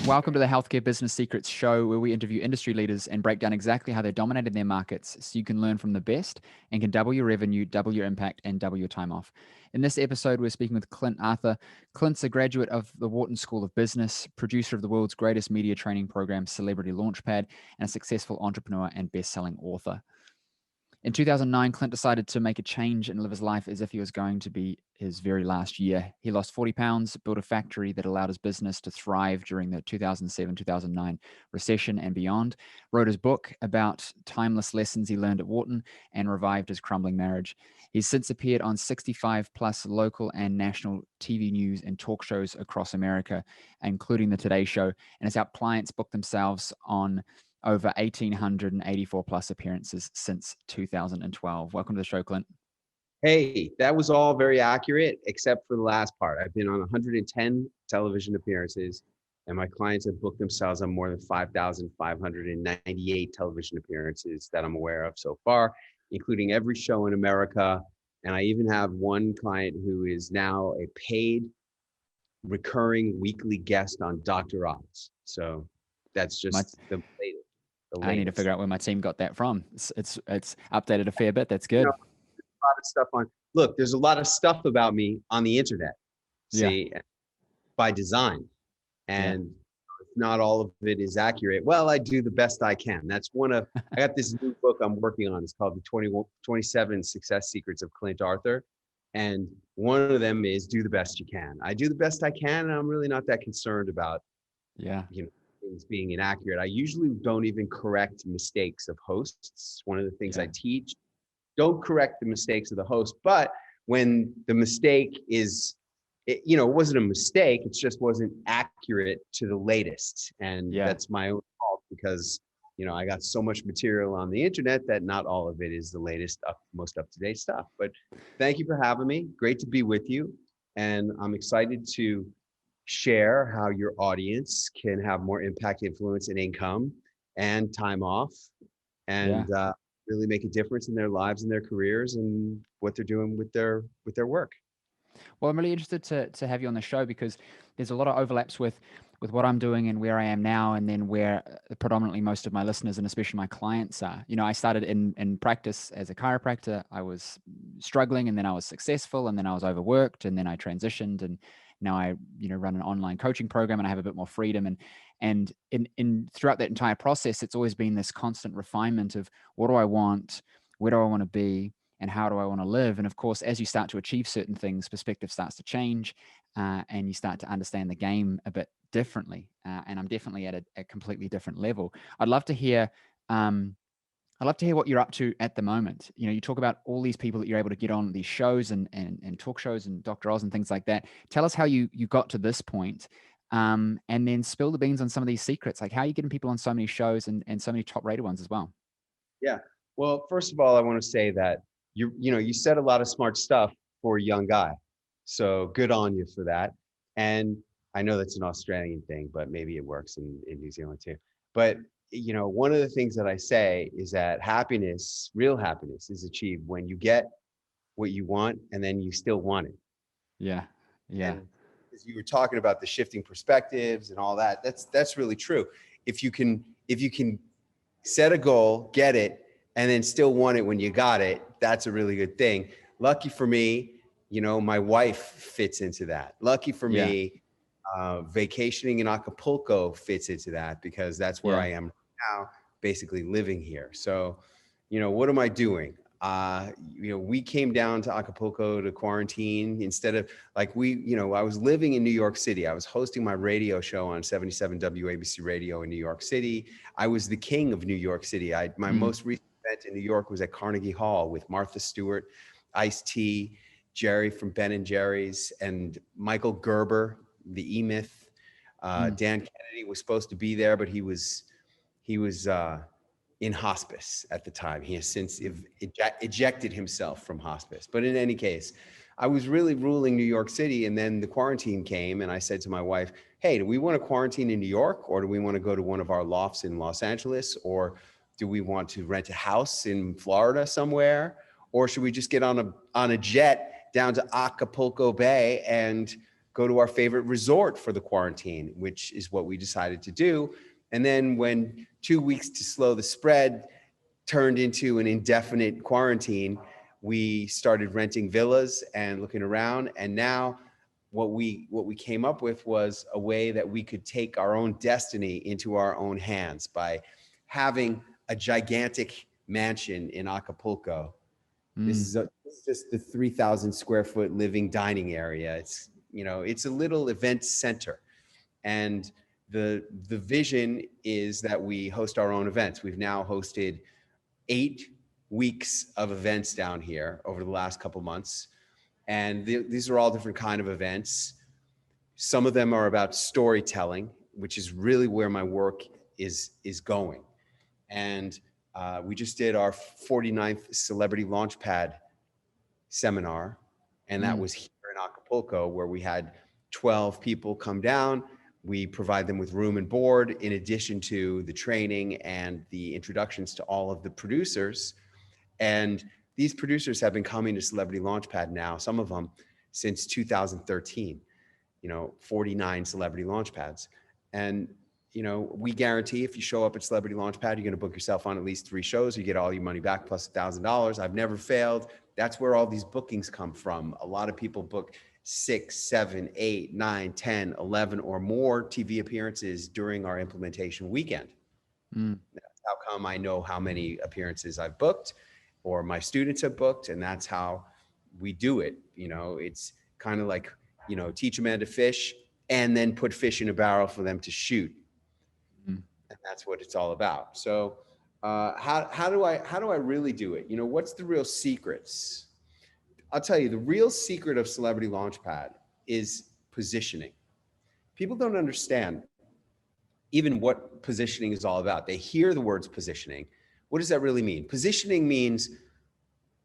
Welcome to the Healthcare Business Secrets Show, where we interview industry leaders and break down exactly how they dominated their markets so you can learn from the best and can double your revenue, double your impact, and double your time off. In this episode, we're speaking with Clint Arthur. Clint's a graduate of the Wharton School of Business, producer of the world's greatest media training program, Celebrity Launchpad, and a successful entrepreneur and best-selling author. In 2009, Clint decided to make a change and live his life as if he was going to be his very last year. He lost 40 pounds, built a factory that allowed his business to thrive during the 2007-2009 recession and beyond, wrote his book about timeless lessons he learned at Wharton, and revived his crumbling marriage. He's since appeared on 65 plus local and national TV news and talk shows across America, including the Today Show, and has helped clients book themselves on over 1,884 plus appearances since 2012. Welcome to the show, Clint. Hey, that was all very accurate, except for the last part. I've been on 110 television appearances, and my clients have booked themselves on more than 5,598 television appearances that I'm aware of so far, including every show in America. And I even have one client who is now a paid recurring weekly guest on Dr. Oz. So that's just the latest. I need to figure out where my team got that from. It's updated a fair bit. That's good. You know, a lot of stuff on. Look, there's a lot of stuff about me on the internet. See, by design, and not all of it is accurate. Well, I do the best I can. That's one of. I got this new book I'm working on. It's called the 27 Success Secrets of Clint Arthur, and one of them is do the best you can. I do the best I can, and I'm really not that concerned about. Things being inaccurate. I usually don't even correct mistakes of hosts. One of the things I teach, don't correct the mistakes of the host. But when the mistake is, it wasn't a mistake, it just wasn't accurate to the latest. And that's my own fault because, I got so much material on the internet that not all of it is the latest, most up-to-date stuff. But thank you for having me. Great to be with you. And I'm excited to share how your audience can have more impact, influence, and income and time off and really make a difference in their lives and their careers and what they're doing with their work. Well, I'm really interested to have you on the show because there's a lot of overlaps with what I'm doing and where I am now, and then where predominantly most of my listeners and especially my clients are. I started in practice as a chiropractor. I was struggling, and then I was successful, and then I was overworked, and then I transitioned, and now I run an online coaching program, and I have a bit more freedom. And in throughout that entire process, it's always been this constant refinement of what do I want, where do I want to be, and how do I want to live? And of course, as you start to achieve certain things, perspective starts to change, and you start to understand the game a bit differently. And I'm definitely at a completely different level. I'd love to hear what you're up to at the moment. You talk about all these people that you're able to get on these shows and talk shows and Dr. Oz and things like that. Tell us how you got to this point, and then spill the beans on some of these secrets. Like, how are you getting people on so many shows and so many top rated ones as well? Yeah. Well, first of all, I want to say that you said a lot of smart stuff for a young guy. So good on you for that. And I know that's an Australian thing, but maybe it works in New Zealand too. But one of the things that I say is that happiness, real happiness, is achieved when you get what you want and then you still want it. Yeah. Yeah. Because you were talking about the shifting perspectives and all that. That's really true. If you can set a goal, get it, and then still want it when you got it, that's a really good thing. Lucky for me, my wife fits into that. Lucky for me, vacationing in Acapulco fits into that because that's where I am now, basically living here. So, what am I doing? We came down to Acapulco to quarantine instead of I was living in New York City. I was hosting my radio show on 77 WABC radio in New York City. I was the king of New York City. My most recent event in New York was at Carnegie Hall with Martha Stewart, Ice-T, Jerry from Ben & Jerry's, and Michael Gerber, the E-Myth. Dan Kennedy was supposed to be there, but he was in hospice at the time. He has since ejected himself from hospice. But in any case, I was really ruling New York City, and then the quarantine came, and I said to my wife, hey, do we want to quarantine in New York, or do we want to go to one of our lofts in Los Angeles, or do we want to rent a house in Florida somewhere, or should we just get on a jet down to Acapulco Bay and go to our favorite resort for the quarantine, which is what we decided to do. And then when 2 weeks to slow the spread turned into an indefinite quarantine, we started renting villas and looking around. And now what we came up with was a way that we could take our own destiny into our own hands by having a gigantic mansion in Acapulco. This is just the 3,000 square foot living dining area. It's, you know, it's a little event center. And the vision is that we host our own events. We've now hosted 8 weeks of events down here over the last couple months. And these are all different kind of events. Some of them are about storytelling, which is really where my work is going. And we just did our 49th Celebrity Launchpad seminar. And that was here in Acapulco, where we had 12 people come down. We provide them with room and board in addition to the training and the introductions to all of the producers. And these producers have been coming to Celebrity Launchpad now, some of them since 2013, you know, 49 Celebrity Launchpads. And, you know, we guarantee if you show up at Celebrity Launchpad, you're going to book yourself on at least 3 shows. You get all your money back plus $1,000. I've never failed. That's where all these bookings come from. A lot of people book 6, 7, 8, 9, 10, 11 or more TV appearances during our implementation weekend. That's how come I know how many appearances I've booked or my students have booked. And that's how we do it. You know, it's kind of like, you know, teach a man to fish and then put fish in a barrel for them to shoot. And that's what it's all about. So how do I really do it? You know, what's the real secrets? I'll tell you, the real secret of Celebrity Launchpad is positioning. People don't understand even what positioning is all about. They hear the words positioning. What does that really mean? Positioning means,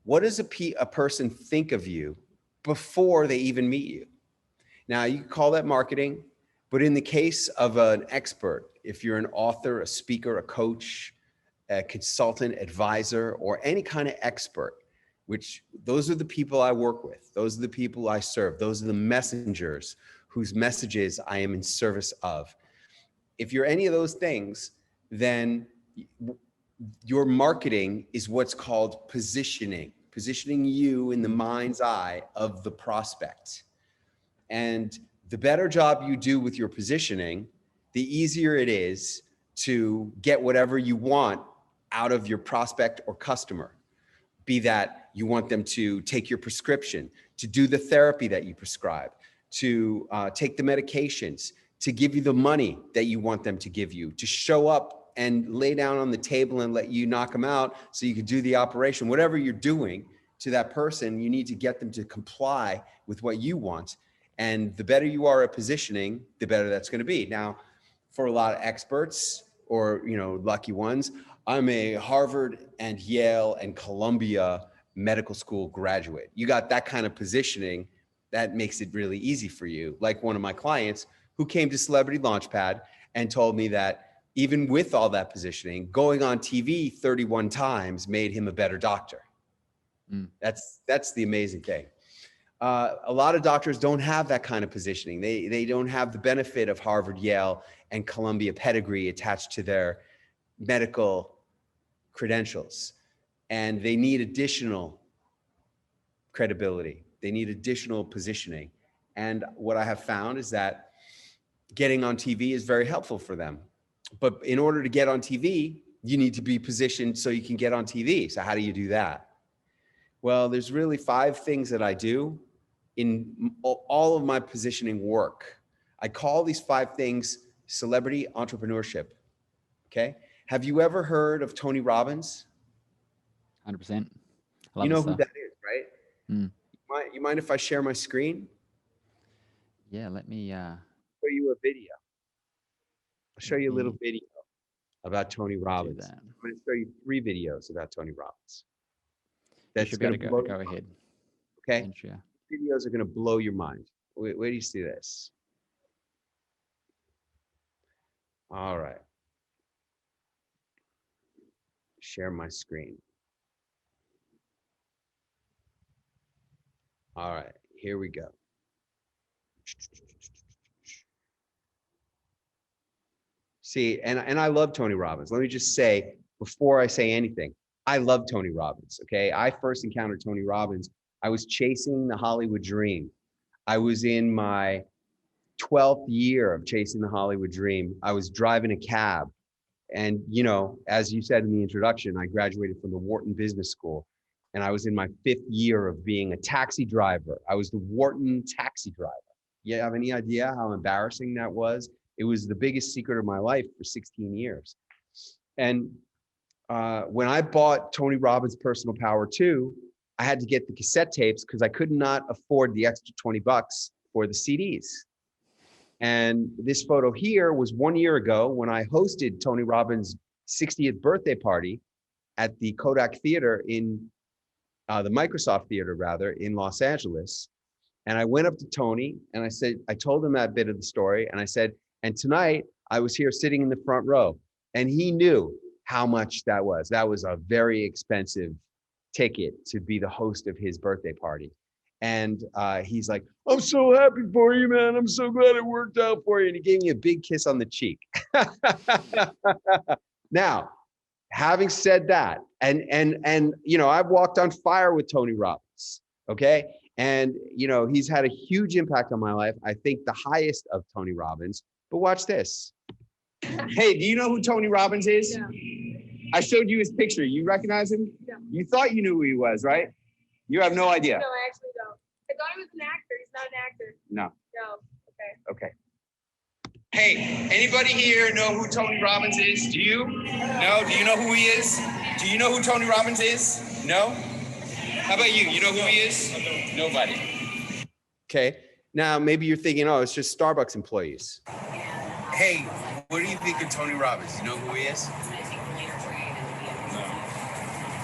what does a person think of you before they even meet you? Now, you can call that marketing, but in the case of an expert, if you're an author, a speaker, a coach, a consultant, advisor, or any kind of expert, which those are the people I work with. Those are the people I serve. Those are the messengers whose messages I am in service of. If you're any of those things, then your marketing is what's called positioning you in the mind's eye of the prospect. And the better job you do with your positioning, the easier it is to get whatever you want out of your prospect or customer. Be that you want them to take your prescription, to do the therapy that you prescribe, to take the medications, to give you the money that you want them to give you, to show up and lay down on the table and let you knock them out so you can do the operation. Whatever you're doing to that person, you need to get them to comply with what you want. And the better you are at positioning, the better that's going to be. Now, for a lot of experts or, you know, lucky ones, I'm a Harvard and Yale and Columbia medical school graduate. You got that kind of positioning, that makes it really easy for you. Like one of my clients who came to Celebrity Launchpad and told me that even with all that positioning, going on TV 31 times made him a better doctor. That's the amazing thing. A lot of doctors don't have that kind of positioning. They don't have the benefit of Harvard, Yale, and Columbia pedigree attached to their medical credentials. And they need additional credibility. They need additional positioning. And what I have found is that getting on TV is very helpful for them. But in order to get on TV, you need to be positioned so you can get on TV. So how do you do that? Well, there's really 5 things that I do in all of my positioning work. I call these 5 things celebrity entrepreneurship. Okay. Have you ever heard of Tony Robbins? 100%. You know who that is, right? You mind if I share my screen? Yeah, let me show you a video. I'll show you a little video about Tony Robbins. I'm going to show you 3 videos about Tony Robbins. That's going to go ahead. Okay. Videos are going to blow your mind. Where do you see this? All right. Share my screen. All right, here we go. See, and I love Tony Robbins. Let me just say, before I say anything, I love Tony Robbins. Okay. I first encountered Tony Robbins. I was chasing the Hollywood dream. I was in my 12th year of chasing the Hollywood dream. I was driving a cab. And, you know, as you said in the introduction, I graduated from the Wharton Business School. And I was in my 5th year of being a taxi driver. I was the Wharton taxi driver. You have any idea how embarrassing that was? It was the biggest secret of my life for 16 years. And when I bought Tony Robbins' Personal Power 2, I had to get the cassette tapes because I could not afford the extra $20 for the CDs. And this photo here was 1 year ago when I hosted Tony Robbins' 60th birthday party at the Kodak Theater in the Microsoft Theater, rather, in Los Angeles. And I went up to Tony and I said, I told him that bit of the story. And I said, and tonight I was here sitting in the front row. And he knew how much that was. That was a very expensive ticket to be the host of his birthday party. And he's like, I'm so happy for you, man. I'm so glad it worked out for you. And he gave me a big kiss on the cheek. Now, having said that, and you know, I've walked on fire with Tony Robbins, okay? And, you know, he's had a huge impact on my life. I think the highest of Tony Robbins. But watch this. Hey, do you know who Tony Robbins is? Yeah. I showed you his picture. You recognize him? Yeah. You thought you knew who he was, right? You have no idea. No, I actually don't. I thought he was an actor. He's not an actor. No. No. Okay. Okay. Hey, anybody here know who Tony Robbins is? Do you? No? Do you know who he is? Do you know who Tony Robbins is? No? How about you? You know who he is? Nobody. Okay. Now, maybe you're thinking, oh, it's just Starbucks employees. Hey, what do you think of Tony Robbins? You know who he is? No.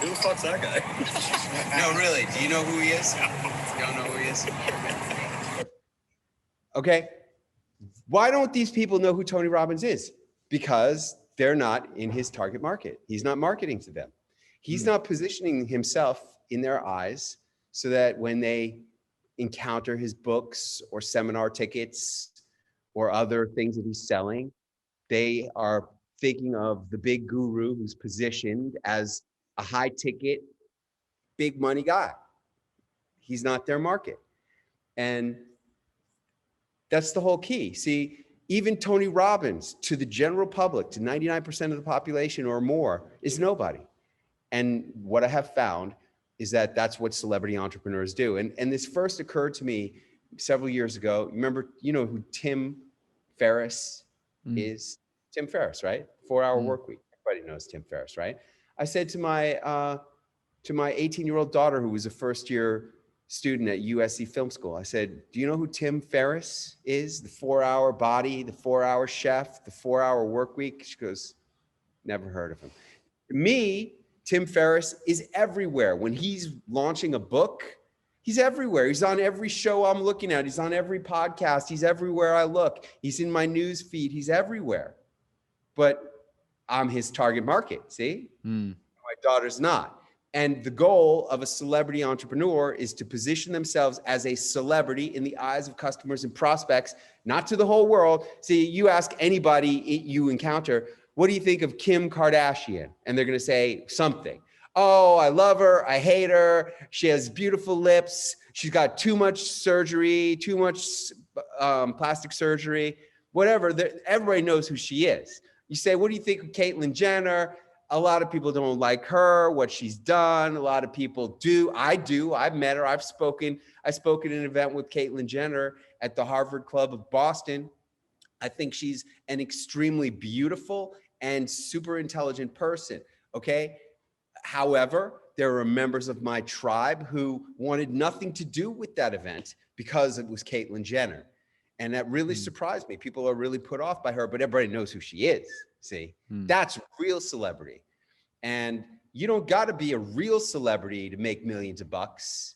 Who the fuck's that guy? No, really. Do you know who he is? You don't know who he is? Okay. Why don't these people know who Tony Robbins is? Because they're not in his target market. He's not marketing to them. He's not positioning himself in their eyes so that when they encounter his books or seminar tickets or other things that he's selling, they are thinking of the big guru who's positioned as a high ticket, big money guy. He's not their market. And that's the whole key. See, even Tony Robbins, to the general public, to 99% of the population or more, is nobody. And what I have found is that that's what celebrity entrepreneurs do. And this first occurred to me several years ago. Remember, you know who Tim Ferriss is? Tim Ferriss, right? 4-Hour Work Week. Everybody knows Tim Ferriss, right? I said to my 18-year-old daughter, who was a first-year student at USC Film School, I said, do you know who Tim Ferriss is? The 4-Hour Body, the 4-Hour Chef, the 4-Hour Work Week? She goes, never heard of him. To me, Tim Ferriss is everywhere. When he's launching a book, he's everywhere. He's on every show I'm looking at. He's on every podcast. He's everywhere I look. He's in my news feed. He's everywhere. But I'm his target market, see? My daughter's not. And the goal of a celebrity entrepreneur is to position themselves as a celebrity in the eyes of customers and prospects, not to the whole world. See, you ask anybody you encounter, what do you think of Kim Kardashian? And they're going to say something. Oh, I love her. I hate her. She has beautiful lips. She's got too much surgery, too much plastic surgery, whatever. Everybody knows who she is. You say, what do you think of Caitlyn Jenner? A lot of people don't like her, what she's done. A lot of people do. I do. I've met her. I spoke at an event with Caitlyn Jenner at the Harvard Club of Boston. I think she's an extremely beautiful and super intelligent person. Okay. However, there are members of my tribe who wanted nothing to do with that event because it was Caitlyn Jenner. And that really surprised me. People are really put off by her, but everybody knows who she is. See, that's real celebrity. And you don't got to be a real celebrity to make millions of bucks,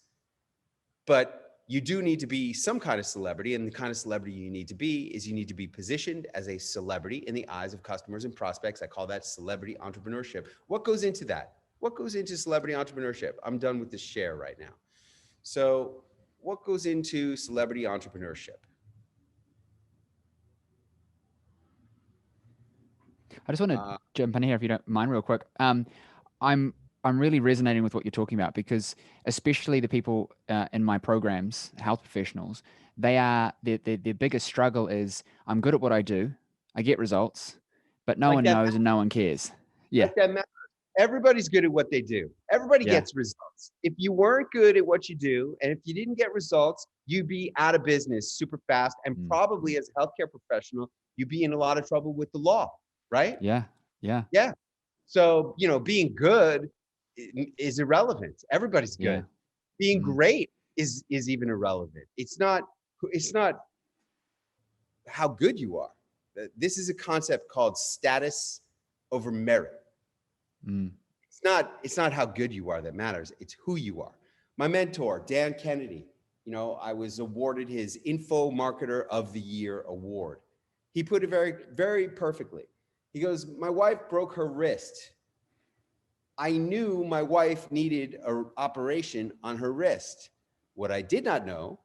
but you do need to be some kind of celebrity. And the kind of celebrity you need to be is you need to be positioned as a celebrity in the eyes of customers and prospects. I call that celebrity entrepreneurship. What goes into that? What goes into celebrity entrepreneurship? I'm done with this share right now. So what goes into celebrity entrepreneurship? I just want to jump in here if you don't mind real quick. I'm really resonating with what you're talking about because especially the people in my programs, health professionals, their biggest struggle is I'm good at what I do, I get results, but no Like one that, knows and no one cares. Yeah. like that matters. Everybody's good at what they do. Everybody Yeah. gets results. If you weren't good at what you do, and if you didn't get results, you'd be out of business super fast. And probably as a healthcare professional, you'd be in a lot of trouble with the law, right? Yeah. Yeah. Yeah. So, being good is irrelevant. Everybody's good. Yeah. Being great is even irrelevant. It's not how good you are. This is a concept called status over merit. It's not how good you are that matters. It's who you are. My mentor, Dan Kennedy, I was awarded his Info Marketer of the Year award. He put it very, very perfectly. He goes, my wife broke her wrist. I knew my wife needed an operation on her wrist. What I did not know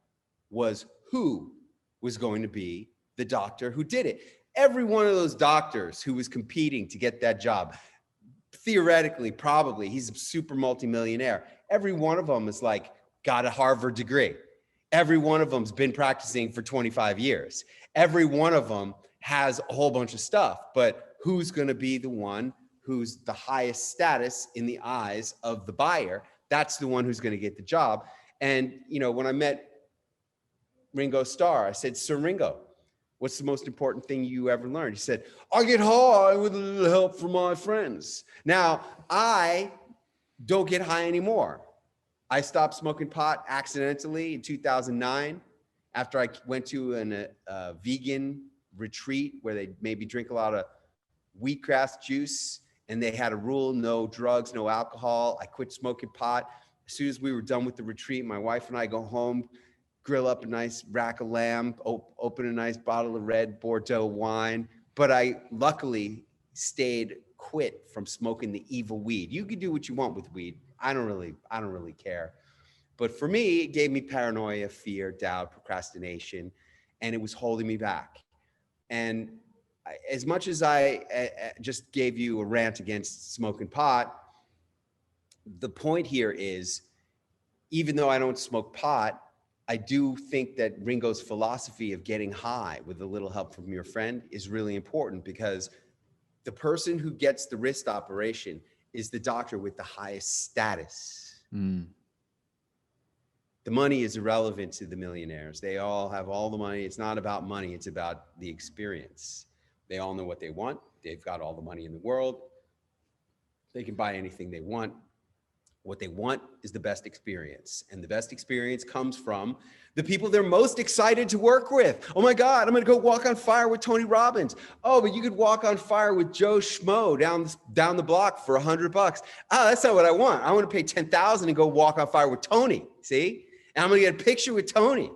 was who was going to be the doctor who did it. Every one of those doctors who was competing to get that job, theoretically, probably, he's a super multimillionaire. Every one of them is got a Harvard degree. Every one of them's been practicing for 25 years. Every one of them has a whole bunch of stuff, but who's going to be the one who's the highest status in the eyes of the buyer? That's the one who's going to get the job. And, when I met Ringo Starr, I said, Sir Ringo, what's the most important thing you ever learned? He said, I get high with a little help from my friends. Now, I don't get high anymore. I stopped smoking pot accidentally in 2009 after I went to a vegan retreat where they made me drink a lot of wheatgrass juice, and they had a rule, no drugs, no alcohol. I quit smoking pot. As soon as we were done with the retreat, my wife and I go home, grill up a nice rack of lamb, open a nice bottle of red Bordeaux wine. But I luckily quit from smoking the evil weed. You can do what you want with weed. I don't really care. But for me, it gave me paranoia, fear, doubt, procrastination, and it was holding me back. And as much as I just gave you a rant against smoking pot, the point here is, even though I don't smoke pot, I do think that Ringo's philosophy of getting high with a little help from your friend is really important, because the person who gets the wrist operation is the doctor with the highest status. The money is irrelevant to the millionaires. They all have all the money. It's not about money. It's about the experience. They all know what they want. They've got all the money in the world. They can buy anything they want. What they want is the best experience. And the best experience comes from the people they're most excited to work with. Oh my God, I'm gonna go walk on fire with Tony Robbins. Oh, but you could walk on fire with Joe Schmo down the block for $100. Oh, that's not what I want. I want to pay $10,000 and go walk on fire with Tony, see? And I'm gonna get a picture with Tony.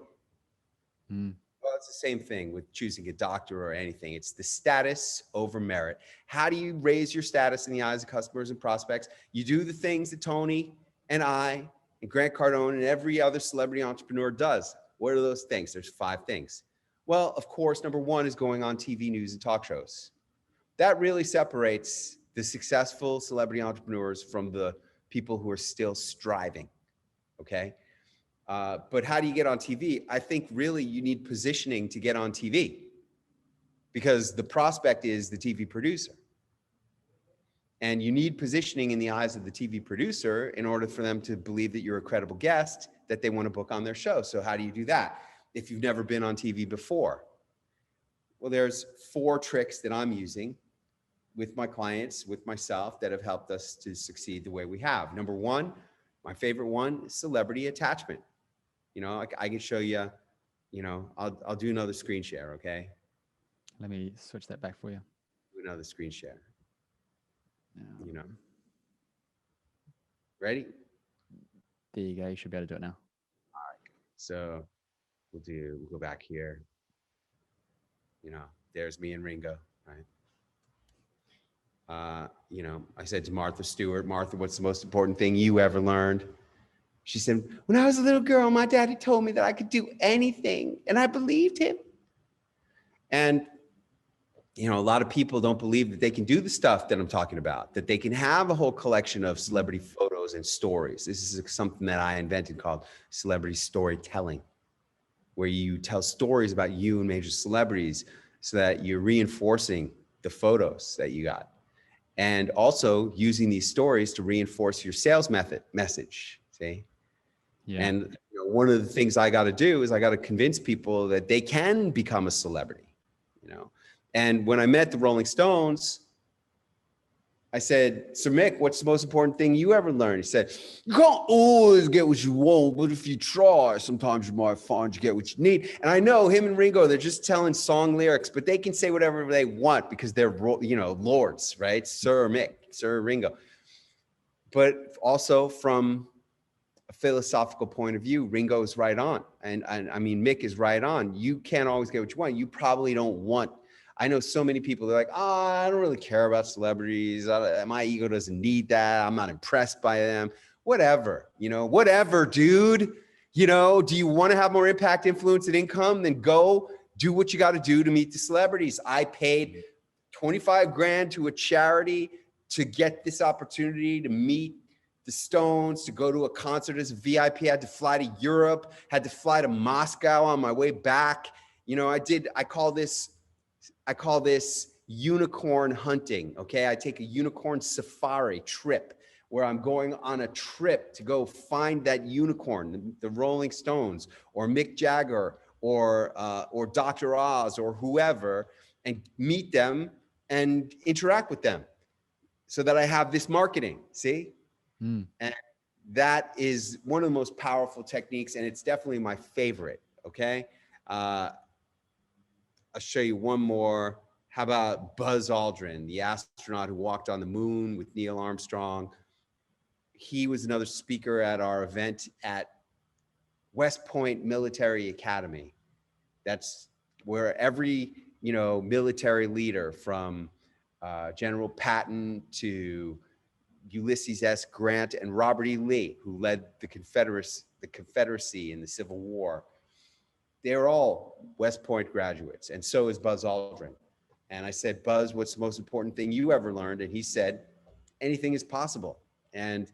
Well, it's the same thing with choosing a doctor or anything. It's the status over merit. How do you raise your status in the eyes of customers and prospects? You do the things that Tony and I and Grant Cardone and every other celebrity entrepreneur does. What are those things? There's 5 things. Well, of course, number 1 is going on TV news and talk shows. That really separates the successful celebrity entrepreneurs from the people who are still striving, okay? But how do you get on TV? I think really you need positioning to get on TV, because the prospect is the TV producer. And you need positioning in the eyes of the TV producer in order for them to believe that you're a credible guest that they want to book on their show. So how do you do that if you've never been on TV before? Well, there's 4 tricks that I'm using with my clients, with myself, that have helped us to succeed the way we have. Number 1, my favorite one, is celebrity attachment. I can show you, I'll do another screen share, okay? Let me switch that back for you. Do another screen share. Ready? There you go. You should be able to do it now. All right. So we'll go back here. There's me and Ringo, right? I said to Martha Stewart, Martha, what's the most important thing you ever learned? She said, when I was a little girl, my daddy told me that I could do anything, and I believed him. And you know, a lot of people don't believe that they can do the stuff that I'm talking about, that they can have a whole collection of celebrity photos and stories. This is something that I invented called celebrity storytelling, where you tell stories about you and major celebrities so that you're reinforcing the photos that you got. And also using these stories to reinforce your sales message, see? Yeah. And you know, one of the things I got to do is I got to convince people that they can become a celebrity, you know? And when I met the Rolling Stones, I said, Sir Mick, what's the most important thing you ever learned? He said, you can't always get what you want, but if you try, sometimes you might find you get what you need. And I know him and Ringo, they're just telling song lyrics, but they can say whatever they want because they're, you know, lords, right? Sir Mick, Sir Ringo. But also from a philosophical point of view, Ringo is right on. And I mean, Mick is right on. You can't always get what you want. You probably don't want. I know so many people, they're like, oh, I don't really care about celebrities. My ego doesn't need that. I'm not impressed by them. Whatever, you know, whatever, dude. You know, do you want to have more impact, influence, and income? Then go do what you got to do to meet the celebrities. I paid 25 grand to a charity to get this opportunity to meet the Stones, to go to a concert as a VIP. I had to fly to Europe, had to fly to Moscow on my way back. You know, I call this unicorn hunting, okay? I take a unicorn safari trip where I'm going on a trip to go find that unicorn, the Rolling Stones or Mick Jagger or Dr. Oz or whoever, and meet them and interact with them so that I have this marketing, see? And that is one of the most powerful techniques, and it's definitely my favorite, okay? I'll show you one more. How about Buzz Aldrin, the astronaut who walked on the moon with Neil Armstrong? He was another speaker at our event at West Point Military Academy. That's where every, you know, military leader from General Patton to Ulysses S. Grant and Robert E. Lee, who led the Confederacy in the Civil War, they're all West Point graduates, and so is Buzz Aldrin. And I said, Buzz, what's the most important thing you ever learned? And he said, anything is possible. And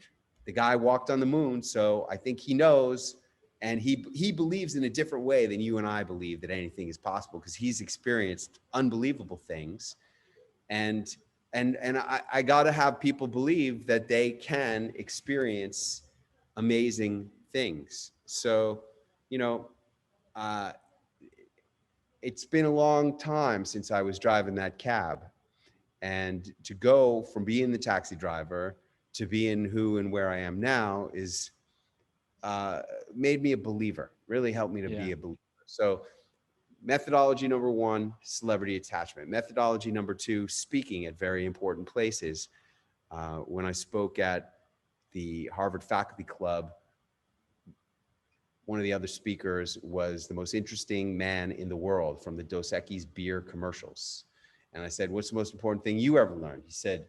the guy walked on the moon, so I think he knows, and he believes in a different way than you and I believe that anything is possible, because he's experienced unbelievable things. And I got to have people believe that they can experience amazing things. So, you know, it's been a long time since I was driving that cab, and to go from being the taxi driver to being who and where I am now is made me a believer, really helped me to be a believer. So methodology number one, celebrity attachment. Methodology number two, speaking at very important places. When I spoke at the Harvard Faculty Club, one of the other speakers was the most interesting man in the world from the Dos Equis beer commercials. And I said, what's the most important thing you ever learned? He said,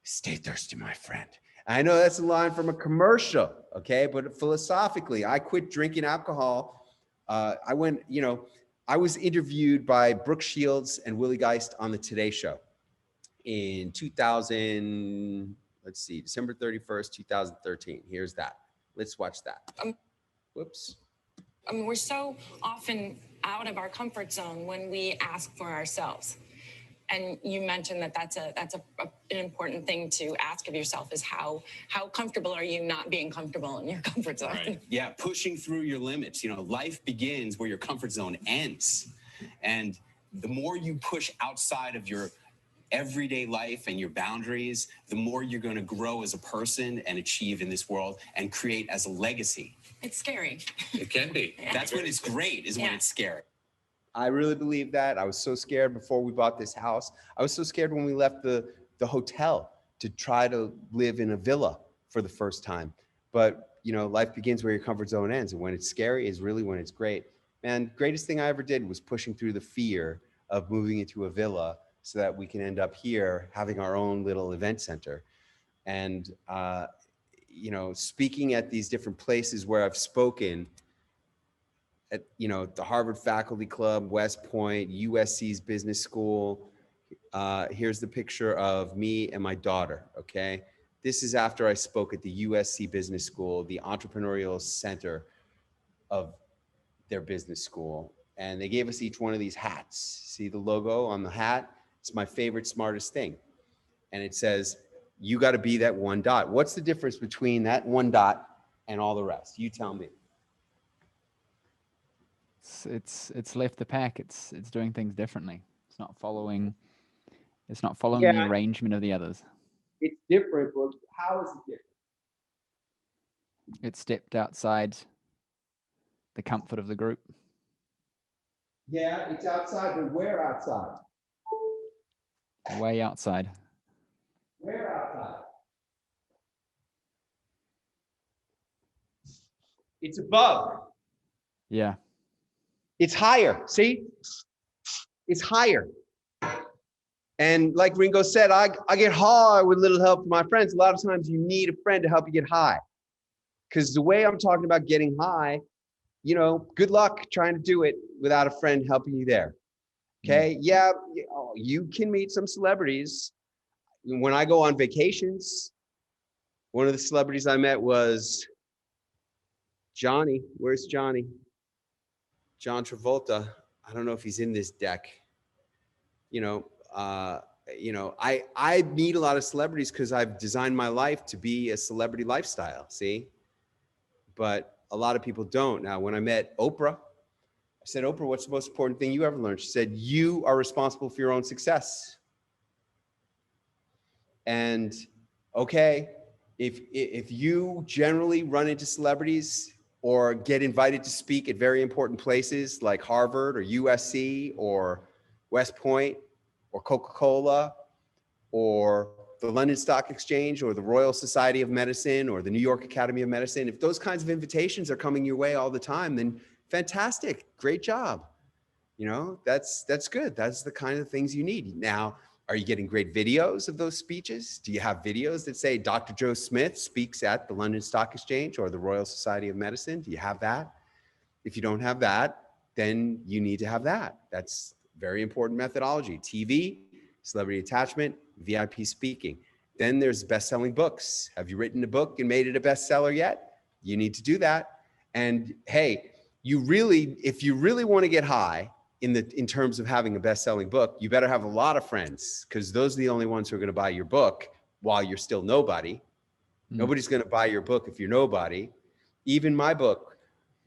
stay thirsty, my friend. I know that's a line from a commercial, okay? But philosophically, I quit drinking alcohol. I was interviewed by Brooke Shields and Willie Geist on the Today Show in 2000, let's see, December 31st, 2013. Here's that. Let's watch that. Whoops. I mean, we're so often out of our comfort zone when we ask for ourselves. And you mentioned that that's an important thing to ask of yourself, is how comfortable are you not being comfortable in your comfort zone? Right. Yeah, pushing through your limits. You know, life begins where your comfort zone ends. And the more you push outside of your everyday life and your boundaries, the more you're going to grow as a person and achieve in this world and create as a legacy. It's scary. It can be. Yeah. That's when it's great, is when it's scary. I really believe that. I was so scared before we bought this house. I was so scared when we left the hotel to try to live in a villa for the first time. But, you know, life begins where your comfort zone ends. And when it's scary is really when it's great. Man, greatest thing I ever did was pushing through the fear of moving into a villa so that we can end up here having our own little event center. And, you know, speaking at these different places where I've spoken, at, you know, the Harvard Faculty Club, West Point, USC's business school, Here's the picture of me and my daughter, okay? This is after I spoke at the USC Business School, the entrepreneurial center of their business school. And they gave us each one of these hats. See the logo on the hat? It's my favorite, smartest thing. And it says, you got to be that one dot. What's the difference between that one dot and all the rest? You tell me. It's left the pack. It's doing things differently. It's not following Yeah, the arrangement of the others. it's different, but how is it different? It stepped outside the comfort of the group. Yeah, it's outside, but where outside? Way outside. Where outside? It's above. Yeah. It's higher. See? It's higher. And like Ringo said, I get high with little help from my friends. A lot of times you need a friend to help you get high. Because the way I'm talking about getting high, you know, good luck trying to do it without a friend helping you there. Okay. Yeah. You can meet some celebrities. When I go on vacations, one of the celebrities I met was Johnny. Where's Johnny? John Travolta. I don't know if he's in this deck. I meet a lot of celebrities because I've designed my life to be a celebrity lifestyle. See, but a lot of people don't. Now, when I met Oprah, I said, Oprah, what's the most important thing you ever learned? She said, you are responsible for your own success. And okay, if you generally run into celebrities or get invited to speak at very important places like Harvard or USC or West Point or Coca-Cola or the London Stock Exchange or the Royal Society of Medicine or the New York Academy of Medicine, if those kinds of invitations are coming your way all the time, then fantastic, great job. You know, that's good. That's the kind of things you need. Now, are you getting great videos of those speeches? Do you have videos that say Dr. Joe Smith speaks at the London Stock Exchange or the Royal Society of Medicine? Do you have that? If you don't have that, then you need to have that. That's very important methodology. TV, celebrity attachment, VIP speaking. Then there's best-selling books. Have you written a book and made it a bestseller yet? You need to do that. And hey, if you really want to get high in terms of having a best-selling book, you better have a lot of friends, because those are the only ones who are going to buy your book while you're still nobody. Nobody's going to buy your book if you're nobody. Even my book,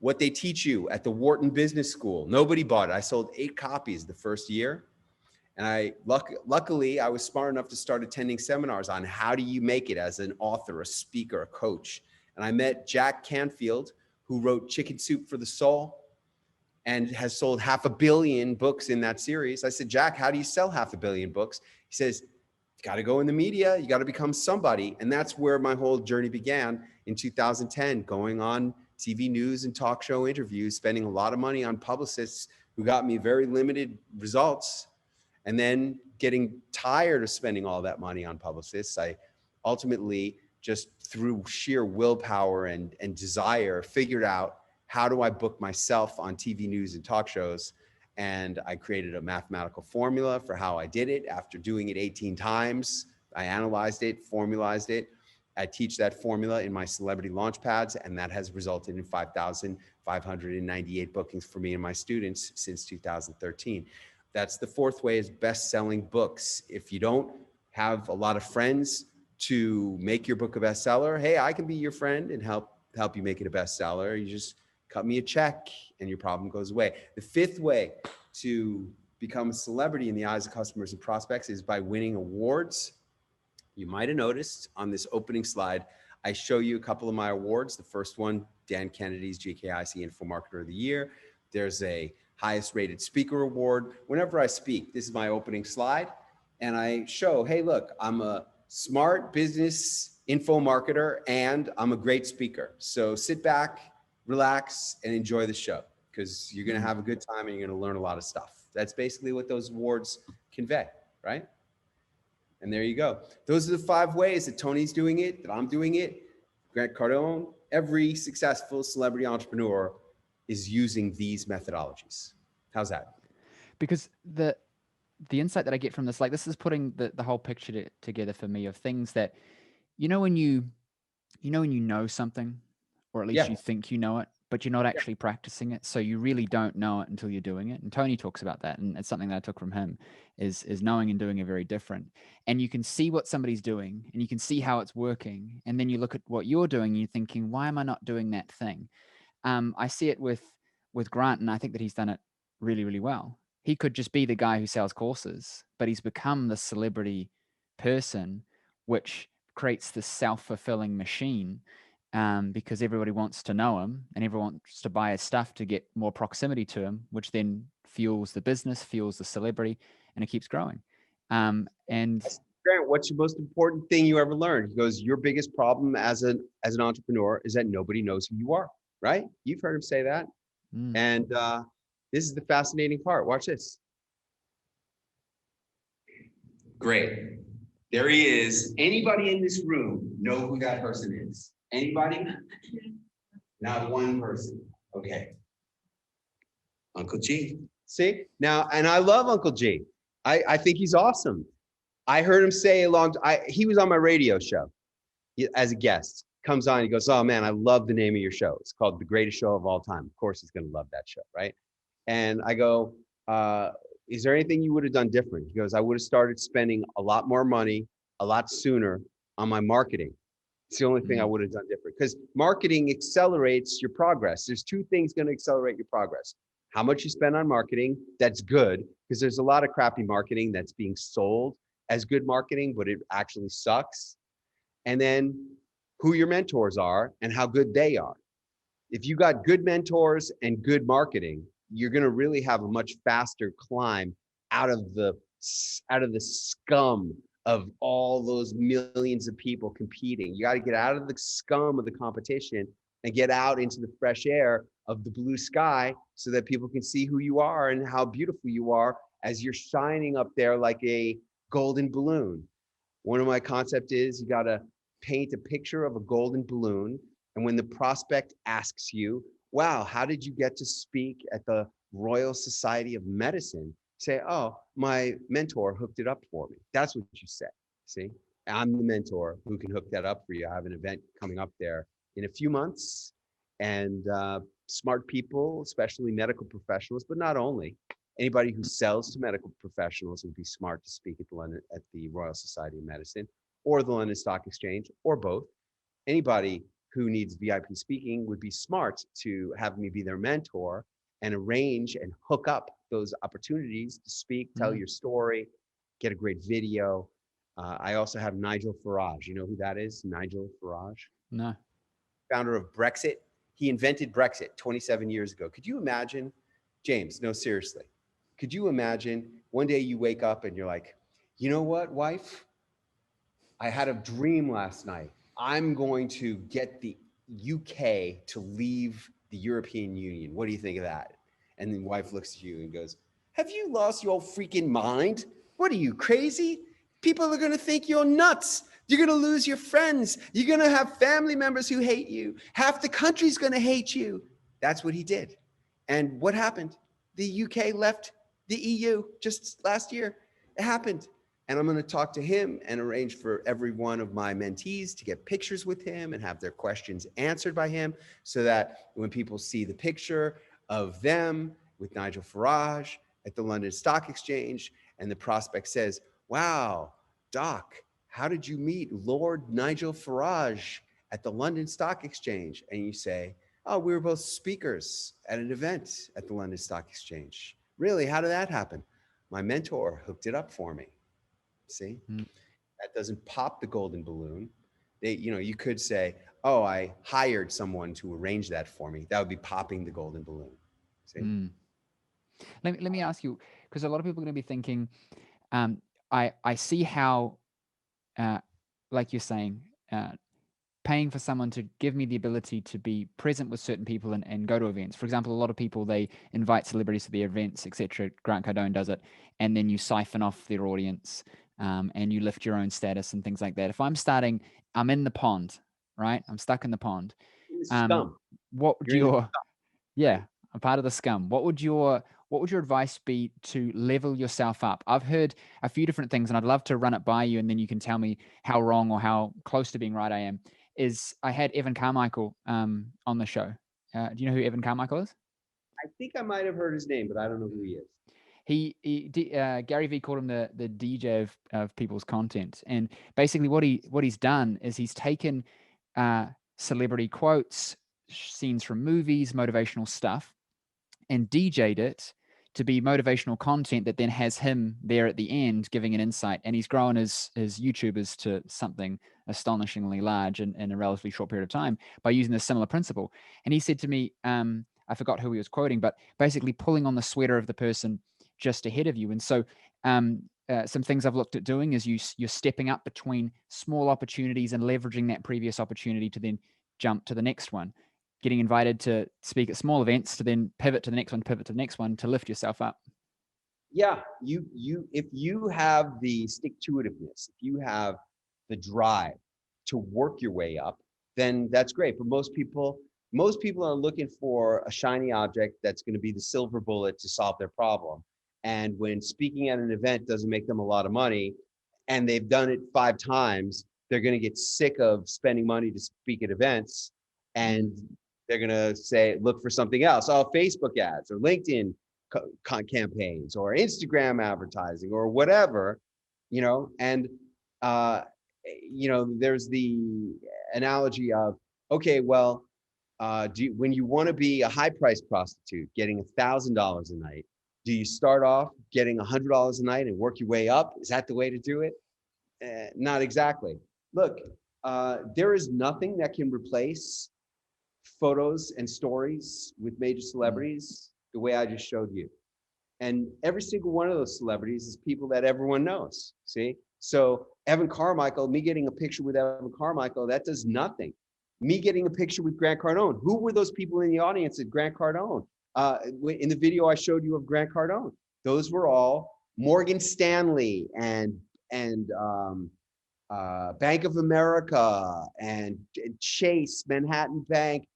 What They Teach You at the Wharton Business School, nobody bought it. I sold 8 copies the first year. And luckily, I was smart enough to start attending seminars on how do you make it as an author, a speaker, a coach. And I met Jack Canfield, who wrote Chicken Soup for the Soul and has sold 500 million books in that series. I said, Jack, how do you sell 500 million books? He says, you got to go in the media. You got to become somebody. And that's where my whole journey began in 2010, going on TV news and talk show interviews, spending a lot of money on publicists who got me very limited results. And then getting tired of spending all that money on publicists, I ultimately, just through sheer willpower and desire, figured out, how do I book myself on TV news and talk shows? And I created a mathematical formula for how I did it. After doing it 18 times, I analyzed it, formalized it. I teach that formula in my celebrity launch pads, and that has resulted in 5,598 bookings for me and my students since 2013. That's the fourth way, is best-selling books. If you don't have a lot of friends to make your book a bestseller, hey, I can be your friend and help you make it a bestseller. You just cut me a check and your problem goes away. The fifth way to become a celebrity in the eyes of customers and prospects is by winning awards. You might have noticed on this opening slide, I show you a couple of my awards. The first one, Dan Kennedy's GKIC Info Marketer of the Year. There's a highest rated speaker award. Whenever I speak, this is my opening slide, and I show, hey, look, I'm a smart business info marketer and I'm a great speaker. So sit back, relax, and enjoy the show, because you're going to have a good time and you're going to learn a lot of stuff. That's basically what those awards convey, right? And there you go. Those are the 5 ways that Tony's doing it, that I'm doing it, Grant Cardone. Every successful celebrity entrepreneur is using these methodologies. How's that? Because the insight that I get from this, like this is putting the whole picture together for me of things that, when you know something, or at least Yeah. you think you know it, but you're not actually practicing it. So you really don't know it until you're doing it. And Tony talks about that. And it's something that I took from him is knowing and doing are very different. And you can see what somebody's doing and you can see how it's working. And then you look at what you're doing and you're thinking, why am I not doing that thing? I see it with Grant, and I think that he's done it really, really well. He could just be the guy who sells courses, but he's become the celebrity person, which creates this self-fulfilling machine, because everybody wants to know him and everyone wants to buy his stuff to get more proximity to him, which then fuels the business, fuels the celebrity, and it keeps growing. And Grant, what's the most important thing you ever learned? He goes, your biggest problem as an entrepreneur is that nobody knows who you are, right? You've heard him say that. And this is the fascinating part. Watch this. Great. There he is. Anybody in this room know who that person is? Anybody? Not one person. Okay. Uncle G. See? Now, and I love Uncle G. I think he's awesome. I heard him say he was on my radio show as a guest. Comes on, he goes, oh man, I love the name of your show. It's called The Greatest Show of All Time. Of course, he's going to love that show, right? And I go, is there anything you would have done different? He goes, I would have started spending a lot more money a lot sooner on my marketing. It's the only thing I would have done different, because marketing accelerates your progress. There's two things going to accelerate your progress. How much you spend on marketing, that's good, because there's a lot of crappy marketing that's being sold as good marketing, but it actually sucks. And then who your mentors are and how good they are. If you got good mentors and good marketing, you're going to really have a much faster climb out of the scum of all those millions of people competing. You got to get out of the scum of the competition and get out into the fresh air of the blue sky so that people can see who you are and how beautiful you are as you're shining up there like a golden balloon. One of my concepts is you got to paint a picture of a golden balloon. And when the prospect asks you, wow, how did you get to speak at the Royal Society of Medicine? Say, oh, my mentor hooked it up for me. That's what you say. See, I'm the mentor who can hook that up for you. I have an event coming up there in a few months, and smart people, especially medical professionals, but not only, anybody who sells to medical professionals would be smart to speak at the Royal Society of Medicine or the London Stock Exchange, or both. Anybody who needs VIP speaking would be smart to have me be their mentor and arrange and hook up those opportunities to speak, tell your story, get a great video. I also have Nigel Farage. You know who that is? Nigel Farage? No. Founder of Brexit. He invented Brexit 27 years ago. Could you imagine, James, no, seriously, could you imagine one day you wake up and you're like, you know what, wife? I had a dream last night. I'm going to get the UK to leave the European Union. What do you think of that? And then wife looks at you and goes, have you lost your freaking mind? What are you, crazy? People are going to think you're nuts. You're going to lose your friends. You're going to have family members who hate you. Half the country's going to hate you. That's what he did. And what happened? The UK left the EU just last year. It happened. And I'm going to talk to him and arrange for every one of my mentees to get pictures with him and have their questions answered by him, so that when people see the picture of them with Nigel Farage at the London Stock Exchange and the prospect says, wow, Doc, how did you meet Lord Nigel Farage at the London Stock Exchange? And you say, oh, we were both speakers at an event at the London Stock Exchange. Really? How did that happen? My mentor hooked it up for me. See, that doesn't pop the golden balloon. You could say, oh, I hired someone to arrange that for me. That would be popping the golden balloon. See? Let me ask you, because a lot of people are going to be thinking, I see how, like you're saying, paying for someone to give me the ability to be present with certain people and go to events. For example, a lot of people, they invite celebrities to their events, etc. Grant Cardone does it, and then you siphon off their audience, and you lift your own status and things like that. If I'm in the pond, right? I'm stuck in the pond. Scum. What would I'm part of the scum. What would what would your advice be to level yourself up? I've heard a few different things, and I'd love to run it by you, and then you can tell me how wrong or how close to being right I am. I had Evan Carmichael on the show. Do you know who Evan Carmichael is? I think I might have heard his name, but I don't know who he is. Gary Vee called him the DJ of people's content, and basically what he's done is he's taken celebrity quotes, scenes from movies, motivational stuff, and DJ'd it to be motivational content that then has him there at the end giving an insight. And he's grown his YouTubers to something astonishingly large in a relatively short period of time by using a similar principle. And he said to me, I forgot who he was quoting, but basically pulling on the sweater of the person just ahead of you. And so some things I've looked at doing is you're stepping up between small opportunities and leveraging that previous opportunity to then jump to the next one, getting invited to speak at small events to then pivot to the next one to lift yourself up. Yeah, if you have the stick-to-itiveness, if you have the drive to work your way up, then that's great. But most people are looking for a shiny object that's going to be the silver bullet to solve their problem. And when speaking at an event doesn't make them a lot of money, and they've done it 5 times, they're going to get sick of spending money to speak at events, and they're going to say, look for something else. Oh, Facebook ads or LinkedIn campaigns or Instagram advertising or whatever, and, there's the analogy of, okay, well, when you want to be a high-priced prostitute getting $1,000 a night, do you start off getting $100 a night and work your way up? Is that the way to do it? Not exactly. Look, there is nothing that can replace photos and stories with major celebrities the way I just showed you. And every single one of those celebrities is people that everyone knows. See? So Evan Carmichael, me getting a picture with Evan Carmichael, that does nothing. Me getting a picture with Grant Cardone. Who were those people in the audience at Grant Cardone? In the video I showed you of Grant Cardone, those were all Morgan Stanley and Bank of America and Chase, Manhattan Bank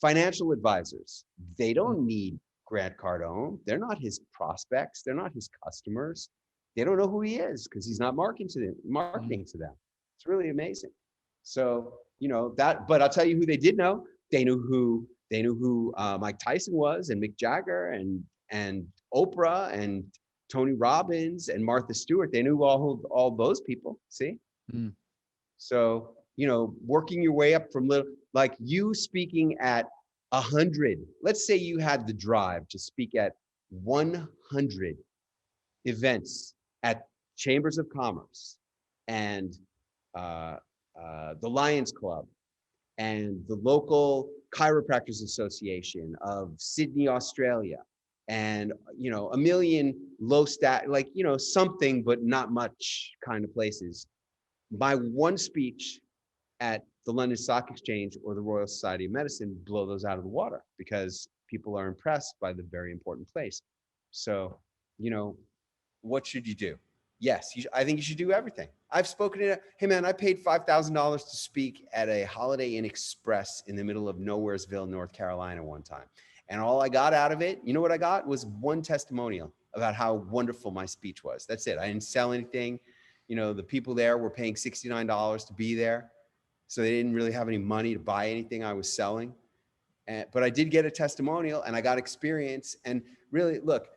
financial advisors. They don't need Grant Cardone. They're not his prospects. They're not his customers. They don't know who he is because he's not marketing to them. It's really amazing. So, but I'll tell you who they did know. They knew who Mike Tyson was, and Mick Jagger, and Oprah, and Tony Robbins, and Martha Stewart. They knew all those people. See, so working your way up from like you speaking at 100. Let's say you had the drive to speak at 100 events at chambers of commerce and the Lions Club and the local chiropractors association of Sydney, Australia, and a million low stat, something but not much kind of places. My one speech at the London Stock Exchange or the Royal Society of Medicine blow those out of the water because people are impressed by the very important place. So, what should you do? Yes, I think you should do everything. I've spoken to, hey man, I paid $5,000 to speak at a Holiday Inn Express in the middle of Nowheresville, North Carolina one time. And all I got out of it, you know what I got? Was one testimonial about how wonderful my speech was. That's it. I didn't sell anything. The people there were paying $69 to be there. So they didn't really have any money to buy anything I was selling. But I did get a testimonial and I got experience. And really, look,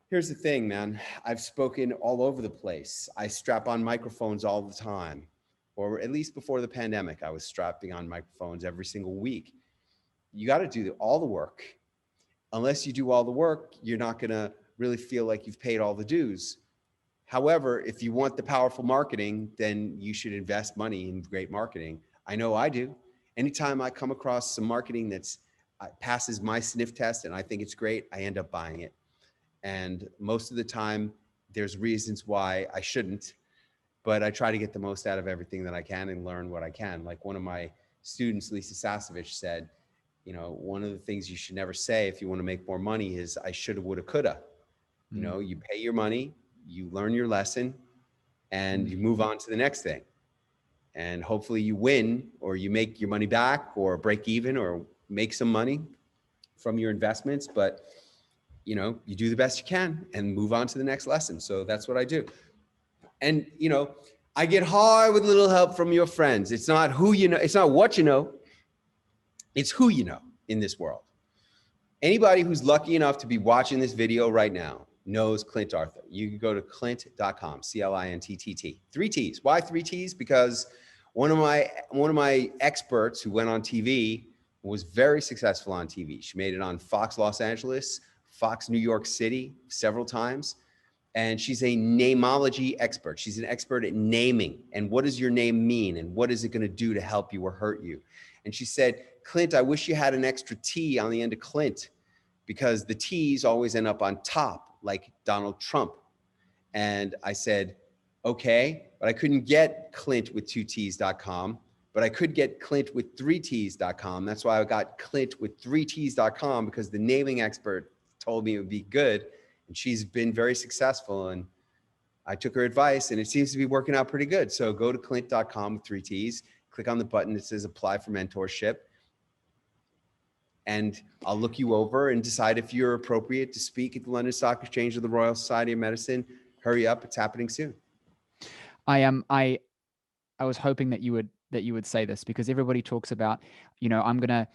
here's the thing, man. I've spoken all over the place. I strap on microphones all the time, or at least before the pandemic, I was strapping on microphones every single week. You got to do all the work. Unless you do all the work, you're not going to really feel like you've paid all the dues. However, if you want the powerful marketing, then you should invest money in great marketing. I know I do. Anytime I come across some marketing that's passes my sniff test and I think it's great, I end up buying it. And most of the time, there's reasons why I shouldn't, but I try to get the most out of everything that I can and learn what I can. Like one of my students, Lisa Sasevich, said, one of the things you should never say if you want to make more money is I shoulda, woulda, coulda. You pay your money, you learn your lesson, and you move on to the next thing. And hopefully you win, or you make your money back, or break even, or make some money from your investments. But you know, you do the best you can and move on to the next lesson. So that's what I do. And, you know, I get hard with little help from your friends. It's not who you know, it's not what you know, it's who you know in this world. Anybody who's lucky enough to be watching this video right now knows Clint Arthur. You can go to clint.com, C-L-I-N-T-T-T. 3 T's. Why 3 T's? Because one of my experts who went on TV was very successful on TV. She made it on Fox Los Angeles, Fox New York City several times. And she's a namology expert. She's an expert at naming. And what does your name mean? And what is it going to do to help you or hurt you? And she said, Clint, I wish you had an extra T on the end of Clint, because the T's always end up on top, like Donald Trump. And I said, okay, but I couldn't get Clint with 2 T's.com, but I could get Clint with 3 T's.com. That's why I got Clint with 3 T's.com, because the naming expert told me it would be good. And she's been very successful. And I took her advice and it seems to be working out pretty good. So go to clint.com with 3 T's, click on the button that says apply for mentorship. And I'll look you over and decide if you're appropriate to speak at the London Stock Exchange or the Royal Society of Medicine. Hurry up, it's happening soon. I was hoping that you would say this, because everybody talks about, you know, I'm gonna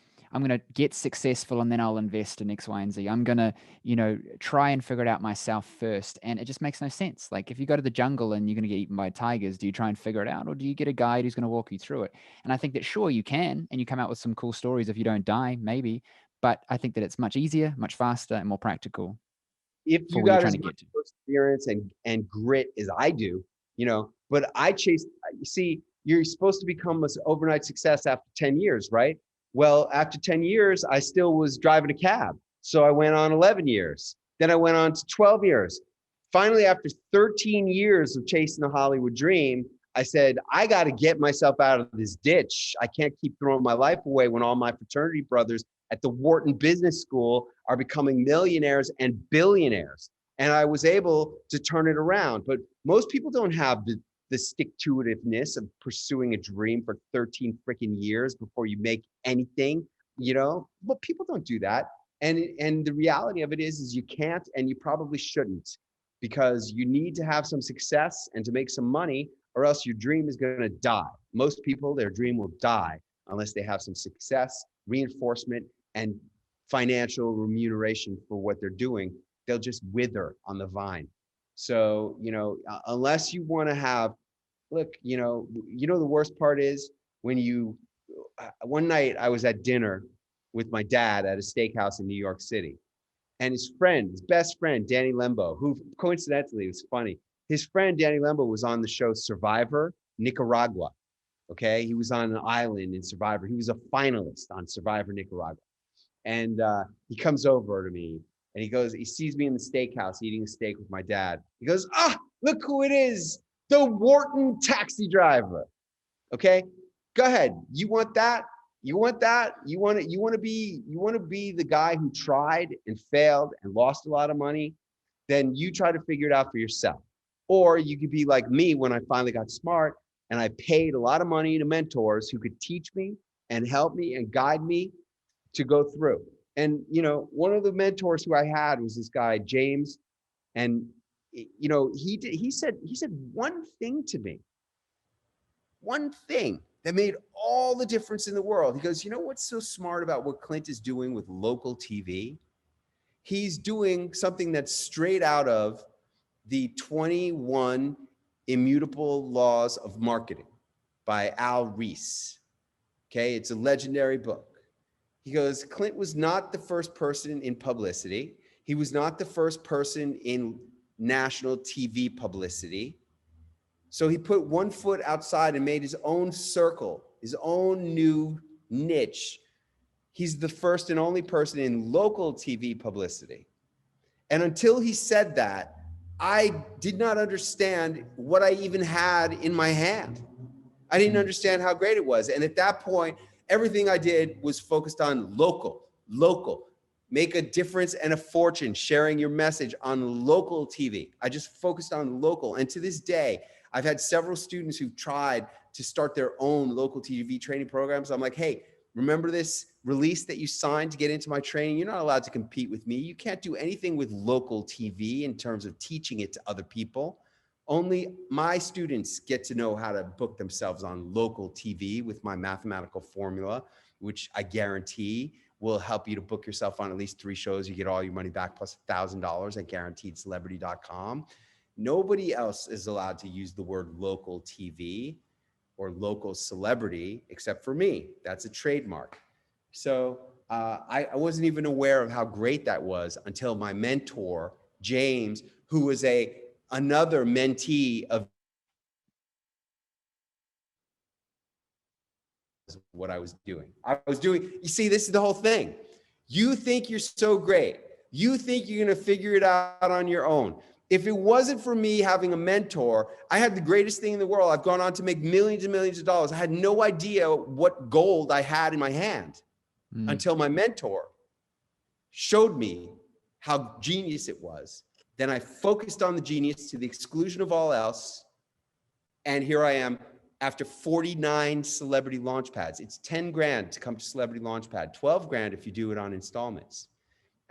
get successful and then I'll invest in X, Y, and Z. I'm gonna, you know, try and figure it out myself first. And it just makes no sense. Like, if you go to the jungle and you're gonna get eaten by tigers, do you try and figure it out, or do you get a guide who's gonna walk you through it? And I think that sure you can, and you come out with some cool stories if you don't die, maybe. But I think that it's much easier, much faster, and more practical. If you got as much experience and grit as I do, you know, but I chase, you see, you're supposed to become an overnight success after 10 years, right? Well, after 10 years, I still was driving a cab. So I went on 11 years. Then I went on to 12 years. Finally, after 13 years of chasing the Hollywood dream, I said, I got to get myself out of this ditch. I can't keep throwing my life away when all my fraternity brothers at the Wharton Business School are becoming millionaires and billionaires. And I was able to turn it around. But most people don't have the stick-to-itiveness of pursuing a dream for 13 freaking years before you make anything, you know? But people don't do that. And the reality of it is you can't, and you probably shouldn't, because you need to have some success and to make some money, or else your dream is going to die. Most people, their dream will die unless they have some success, reinforcement, and financial remuneration for what they're doing. They'll just wither on the vine. So, you know, unless you want to have, look, you know, the worst part is when one night I was at dinner with my dad at a steakhouse in New York City, and his best friend, Danny Lembo, who coincidentally, was funny. His friend, Danny Lembo, was on the show Survivor Nicaragua. Okay. He was on an island in Survivor. He was a finalist on Survivor Nicaragua. And he comes over to me and he sees me in the steakhouse eating a steak with my dad. He goes, look who it is. The Wharton taxi driver. Okay, go ahead. You want that? You want that? You want to be the guy who tried and failed and lost a lot of money? Then you try to figure it out for yourself. Or you could be like me when I finally got smart and I paid a lot of money to mentors who could teach me and help me and guide me to go through. And, you know, one of the mentors who I had was this guy, James. And, you know, he said one thing to me, one thing that made all the difference in the world. He goes, you know what's so smart about what Clint is doing with local TV? He's doing something that's straight out of the 21 Immutable Laws of Marketing by Al Ries. Okay, it's a legendary book. He goes, Clint was not the first person in publicity. He was not the first person in national TV publicity. So he put one foot outside and made his own circle, his own new niche. He's the first and only person in local TV publicity. And until he said that, I did not understand what I even had in my hand. I didn't understand how great it was. And at that point, everything I did was focused on local, make a difference and a fortune, sharing your message on local TV. I just focused on local. And to this day, I've had several students who've tried to start their own local TV training programs. I'm like, hey, remember this release that you signed to get into my training, you're not allowed to compete with me. You can't do anything with local TV in terms of teaching it to other people. Only my students get to know how to book themselves on local TV with my mathematical formula, which I guarantee will help you to book yourself on at least 3 shows. You get all your money back plus $1,000 at guaranteedcelebrity.com. Nobody else is allowed to use the word local TV or local celebrity except for me. That's a trademark. So I wasn't even aware of how great that was until my mentor, James, who was another mentee of what I was doing. You see, this is the whole thing. You think you're so great. You think you're going to figure it out on your own. If it wasn't for me having a mentor, I had the greatest thing in the world. I've gone on to make millions and millions of dollars. I had no idea what gold I had in my hand until my mentor showed me how genius it was. Then I focused on the genius to the exclusion of all else. And here I am after 49 celebrity launch pads. It's 10 grand to come to Celebrity Launchpad, 12 grand if you do it on installments.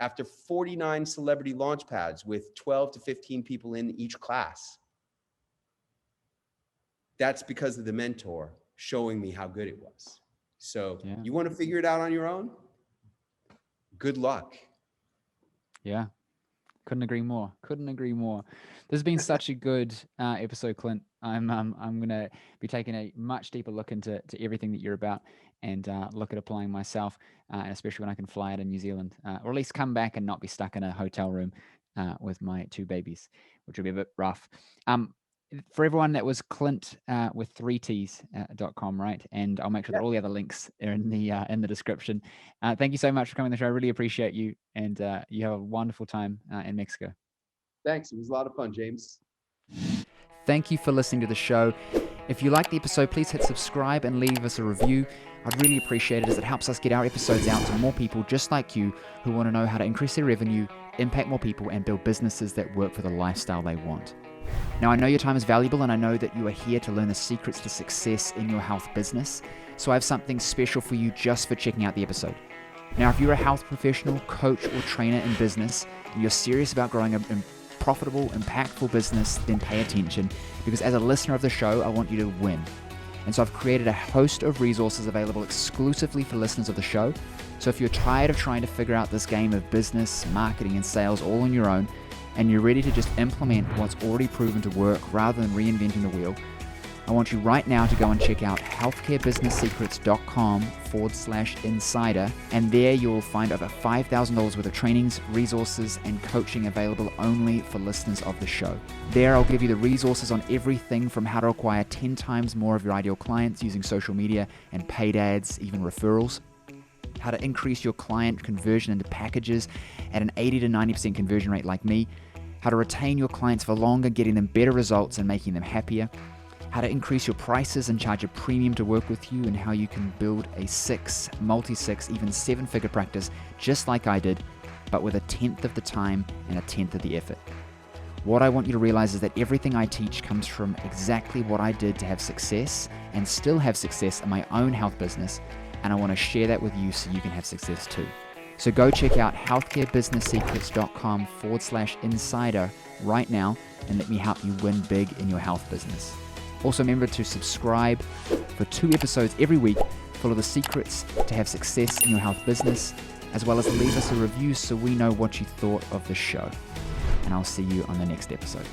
After 49 celebrity launch pads with 12 to 15 people in each class. That's because of the mentor showing me how good it was. So you want to figure it out on your own? Good luck. Yeah. Couldn't agree more. Couldn't agree more. This has been such a good episode, Clint. I'm going to be taking a much deeper look into everything that you're about and look at applying myself, and especially when I can fly out of New Zealand, or at least come back and not be stuck in a hotel room with my 2 babies, which will be a bit rough. For everyone, that was Clint with 3ts.com, right? And I'll make sure that all the other links are in the description. Thank you so much for coming on the show. I really appreciate you, and you have a wonderful time in Mexico. Thanks. It was a lot of fun, James. Thank you for listening to the show. If you liked the episode, please hit subscribe and leave us a review. I'd really appreciate it, as it helps us get our episodes out to more people just like you who want to know how to increase their revenue, impact more people, and build businesses that work for the lifestyle they want. Now, I know your time is valuable, and I know that you are here to learn the secrets to success in your health business. So I have something special for you just for checking out the episode. Now, if you're a health professional, coach, or trainer in business, and you're serious about growing a profitable, impactful business, then pay attention, because as a listener of the show, I want you to win. And so I've created a host of resources available exclusively for listeners of the show. So if you're tired of trying to figure out this game of business, marketing, and sales all on your own, and you're ready to just implement what's already proven to work rather than reinventing the wheel, I want you right now to go and check out healthcarebusinesssecrets.com/insider, and there you'll find over $5,000 worth of trainings, resources, and coaching available only for listeners of the show. There I'll give you the resources on everything from how to acquire 10 times more of your ideal clients using social media and paid ads, even referrals, how to increase your client conversion into packages at an 80 to 90% conversion rate like me, how to retain your clients for longer, getting them better results and making them happier, how to increase your prices and charge a premium to work with you, and how you can build a 6, multi-6, even 7-figure practice just like I did, but with 1/10 of the time and 1/10 of the effort. What I want you to realize is that everything I teach comes from exactly what I did to have success and still have success in my own health business, and I want to share that with you so you can have success too. So go check out healthcarebusinesssecrets.com/insider right now and let me help you win big in your health business. Also remember to subscribe for 2 episodes every week full of the secrets to have success in your health business, as well as leave us a review so we know what you thought of the show. And I'll see you on the next episode.